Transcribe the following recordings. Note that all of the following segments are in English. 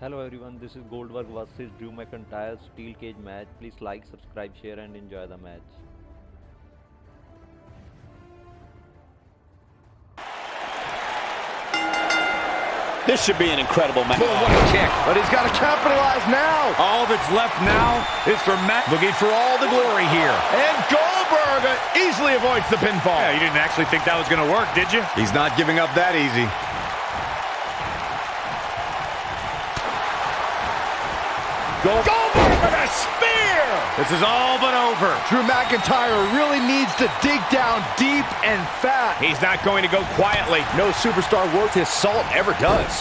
Hello everyone, this is Goldberg versus Drew McIntyre steel cage match. Please like, subscribe, share and enjoy the match. This should be an incredible match. Oh, what a kick. But he's got to capitalize now. All that's left now is for Matt. Looking for all the glory here. And Goldberg easily avoids the pinfall. Yeah, you didn't actually think that was going to work, did you? He's not giving up that easy. Goldberg with a spear! This is all but over. Drew McIntyre really needs to dig down deep and fast. He's not going to go quietly. No superstar worth his salt ever does.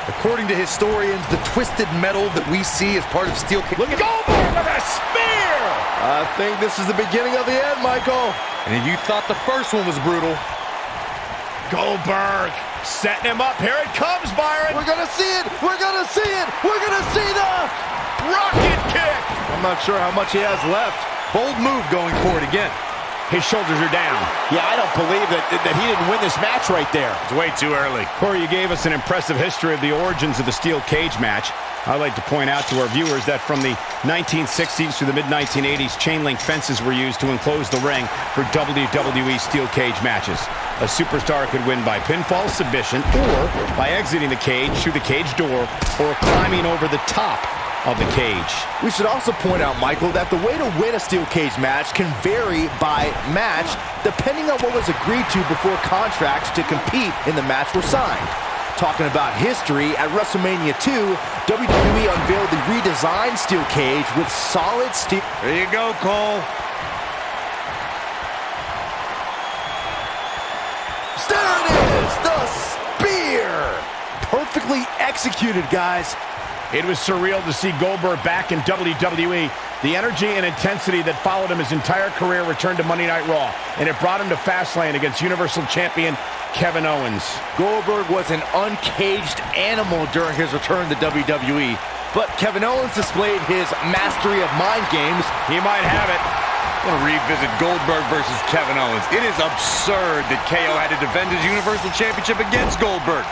According to historians, the twisted metal that we see as part of steel cage. Look at Goldberg with a spear! I think this is the beginning of the end, Michael. And if you thought the first one was brutal. Goldberg setting him up. Here it comes, Byron. We're going to see it. We're going to see it. We're going to see the rocket kick. I'm not sure how much he has left. Bold move going forward again. His shoulders are down. Yeah, I don't believe that he didn't win this match right there. It's way too early. Corey, you gave us an impressive history of the origins of the steel cage match. I'd like to point out to our viewers that from the 1960s to the mid-1980s, chain link fences were used to enclose the ring for WWE steel cage matches. A superstar could win by pinfall submission or by exiting the cage through the cage door or climbing over the top of the cage. We should also point out, Michael, that the way to win a steel cage match can vary by match depending on what was agreed to before contracts to compete in the match were signed. Talking about history, at WrestleMania 2, WWE unveiled the redesigned steel cage with solid steel. There you go, Cole. There it is, the spear! Perfectly executed, guys. It was surreal to see Goldberg back in WWE. The energy and intensity that followed him his entire career returned to Monday Night Raw, and it brought him to Fastlane against Universal Champion Kevin Owens. Goldberg was an uncaged animal during his return to WWE, but Kevin Owens displayed his mastery of mind games. He might have it. I want to revisit Goldberg versus Kevin Owens. It is absurd that KO had to defend his Universal Championship against Goldberg.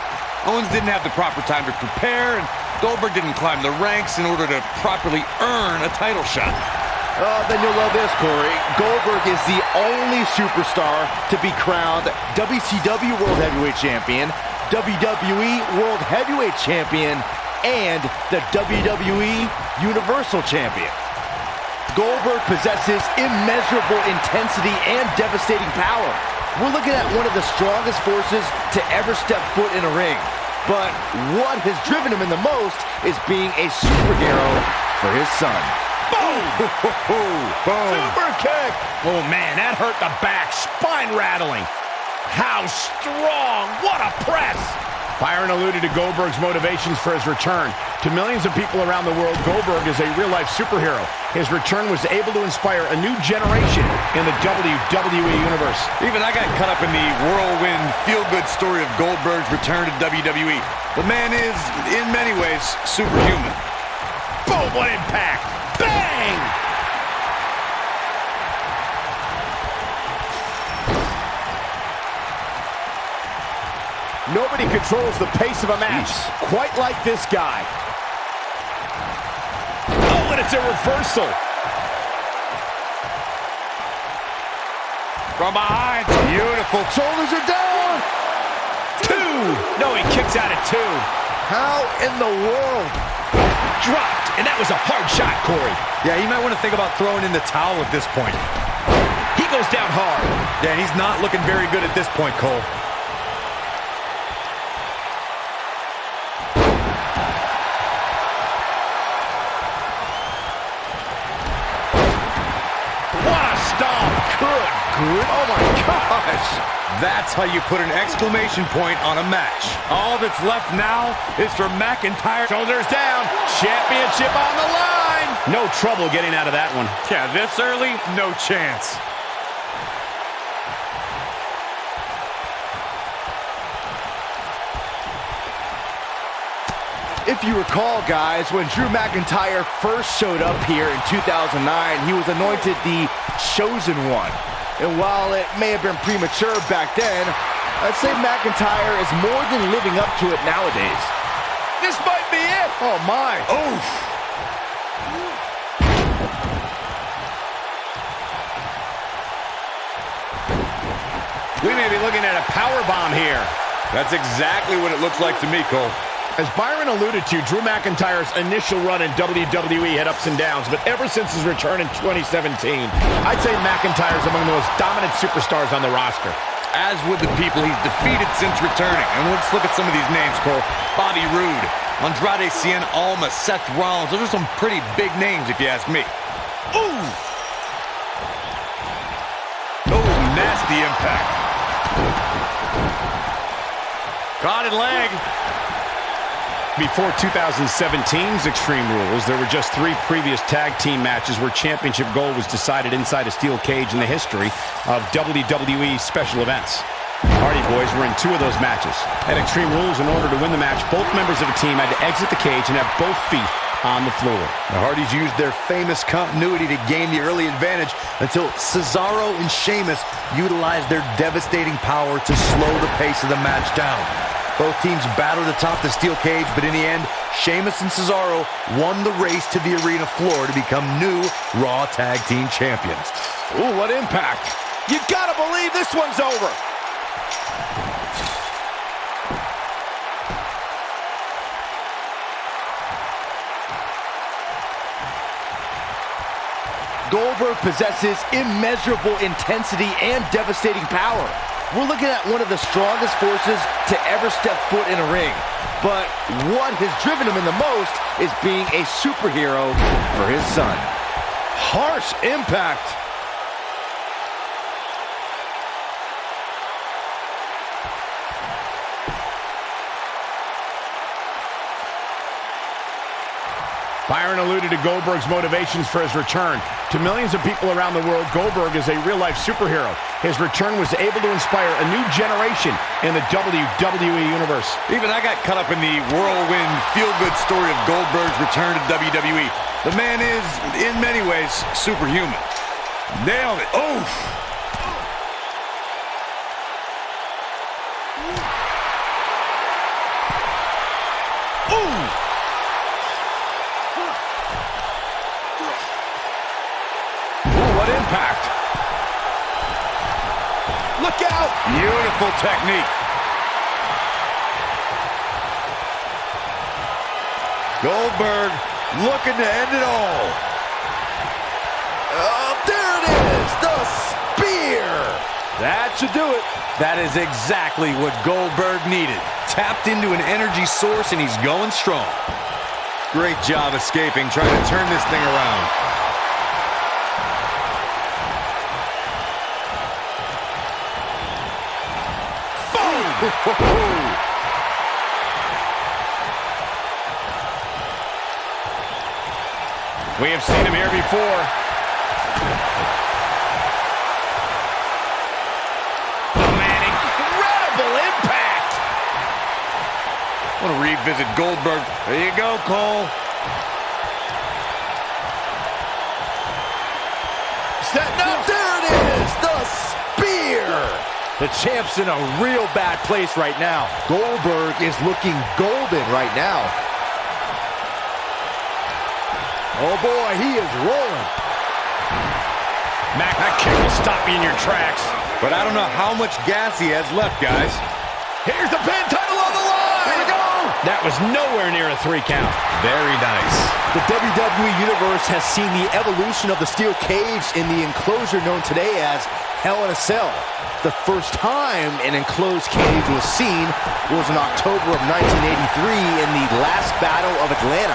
Owens didn't have the proper time to prepare, and Goldberg didn't climb the ranks in order to properly earn a title shot. Then you'll love this, Corey. Goldberg is the only superstar to be crowned WCW World Heavyweight Champion, WWE World Heavyweight Champion, and the WWE Universal Champion. Goldberg possesses immeasurable intensity and devastating power. We're looking at one of the strongest forces to ever step foot in a ring. But what has driven him in the most is being a superhero for his son. Boom! Boom! Super kick! Oh man, that hurt the back, spine rattling. How strong, what a press! Byron alluded to Goldberg's motivations for his return. To millions of people around the world, Goldberg is a real-life superhero. His return was able to inspire a new generation in the WWE Universe. Even I got caught up in the whirlwind, feel-good story of Goldberg's return to WWE. The man is, in many ways, superhuman. Boom, what impact! Bang! Nobody controls the pace of a match quite like this guy. Oh, and it's a reversal. From behind, beautiful. Shoulders are down. Two. No, he kicks out at two. How in the world? Dropped, and that was a hard shot, Corey. Yeah, he might want to think about throwing in the towel at this point. He goes down hard. Yeah, he's not looking very good at this point, Cole. Oh my gosh! That's how you put an exclamation point on a match. All that's left now is for McIntyre. Shoulders down. Championship on the line. No trouble getting out of that one. Yeah, this early, no chance. If you recall, guys, when Drew McIntyre first showed up here in 2009, he was anointed the Chosen One. And while it may have been premature back then, I'd say McIntyre is more than living up to it nowadays. This might be it. Oh, my. Oof. We may be looking at a powerbomb here. That's exactly what it looks like to me, Cole. As Byron alluded to, Drew McIntyre's initial run in WWE had ups and downs, but ever since his return in 2017, I'd say McIntyre's among the most dominant superstars on the roster. As with the people he's defeated since returning. And let's look at some of these names, Cole. Bobby Roode, Andrade Cien Almas, Seth Rollins. Those are some pretty big names, if you ask me. Ooh! Oh, nasty impact. Caught in leg. Before 2017's Extreme Rules, there were just 3 previous tag team matches where championship gold was decided inside a steel cage in the history of WWE special events. Hardy Boys were in 2 of those matches. At Extreme Rules, in order to win the match, both members of a team had to exit the cage and have both feet on the floor. The Hardys used their famous continuity to gain the early advantage until Cesaro and Sheamus utilized their devastating power to slow the pace of the match down. Both teams battled atop the steel cage, but in the end, Sheamus and Cesaro won the race to the arena floor to become new Raw Tag Team Champions. Ooh, what impact! You gotta believe this one's over! Goldberg possesses immeasurable intensity and devastating power. We're looking at one of the strongest forces to ever step foot in a ring. But what has driven him in the most is being a superhero for his son. Harsh impact! Byron alluded to Goldberg's motivations for his return. To millions of people around the world, Goldberg is a real-life superhero. His return was able to inspire a new generation in the WWE Universe. Even I got caught up in the whirlwind, feel-good story of Goldberg's return to WWE. The man is, in many ways, superhuman. Nailed it. Oof. Ooh. What impact! Look out! Beautiful technique. Goldberg looking to end it all. Oh, there it is! The spear! That should do it. That is exactly what Goldberg needed. Tapped into an energy source and he's going strong. Great job escaping, trying to turn this thing around. We have seen him here before. Oh man, incredible impact! I want to revisit Goldberg. There you go, Cole. Setting up, there it is! The spear! The champ's in a real bad place right now. Goldberg is looking golden right now. Oh boy, he is rolling. Mac, that kick will stop you in your tracks. But I don't know how much gas he has left, guys. Here's the pin, title on the line! Here we go! That was nowhere near a 3 count. Very nice. The WWE Universe has seen the evolution of the steel cage in the enclosure known today as Hell in a Cell. The first time an enclosed cage was seen was in October of 1983 in the last Battle of Atlanta.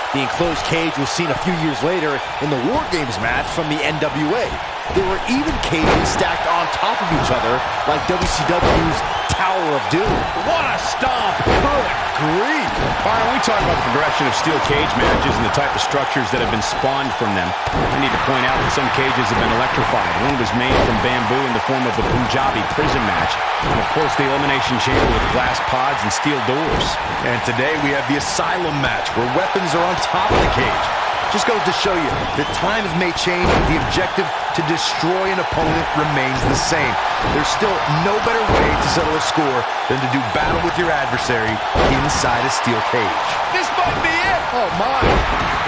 The enclosed cage was seen a few years later in the War Games match from the NWA. There were even cages stacked on top of each other like WCW's Tower of Doom. What a stomp! Good grief! Byron, we talk about the progression of steel cage matches and the type of structures that have been spawned from them. I need to point out that some cages have been electrified. One was made from bamboo in the form of the Punjabi prison match. And of course the Elimination Chamber with glass pods and steel doors. And today we have the Asylum match where weapons are on top of the cage. Just goes to show you, the times may change, but the objective to destroy an opponent remains the same. There's still no better way to settle a score than to do battle with your adversary inside a steel cage. This might be it. Oh, my.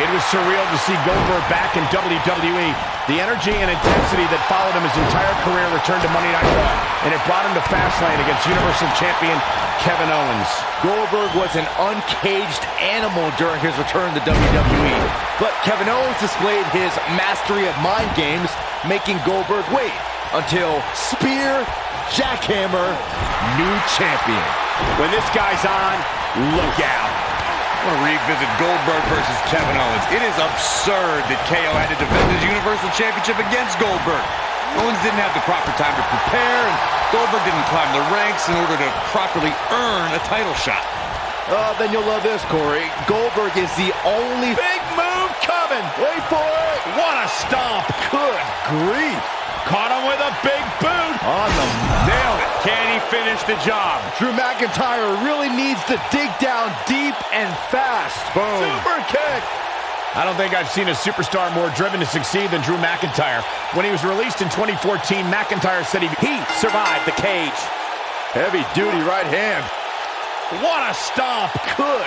It was surreal to see Goldberg back in WWE. The energy and intensity that followed him his entire career returned to Monday Night Raw, and it brought him to Fastlane against Universal Champion Kevin Owens. Goldberg was an uncaged animal during his return to WWE, but Kevin Owens displayed his mastery of mind games, making Goldberg wait until spear, jackhammer, new champion. When this guy's on, look out. I want to revisit Goldberg versus Kevin Owens. It is absurd that KO had to defend his Universal Championship against Goldberg. Owens didn't have the proper time to prepare, and Goldberg didn't climb the ranks in order to properly earn a title shot. Then you'll love this, Corey. Goldberg is the only Big move coming. Wait for it! What a stomp. Good grief! Caught him with a big boot. On the Nailed it. Can he finish the job? Drew McIntyre really needs to dig down deep and fast. Boom. Super kick! I don't think I've seen a superstar more driven to succeed than Drew McIntyre. When he was released in 2014, McIntyre said he survived the cage. Heavy duty right hand. What a stomp. Good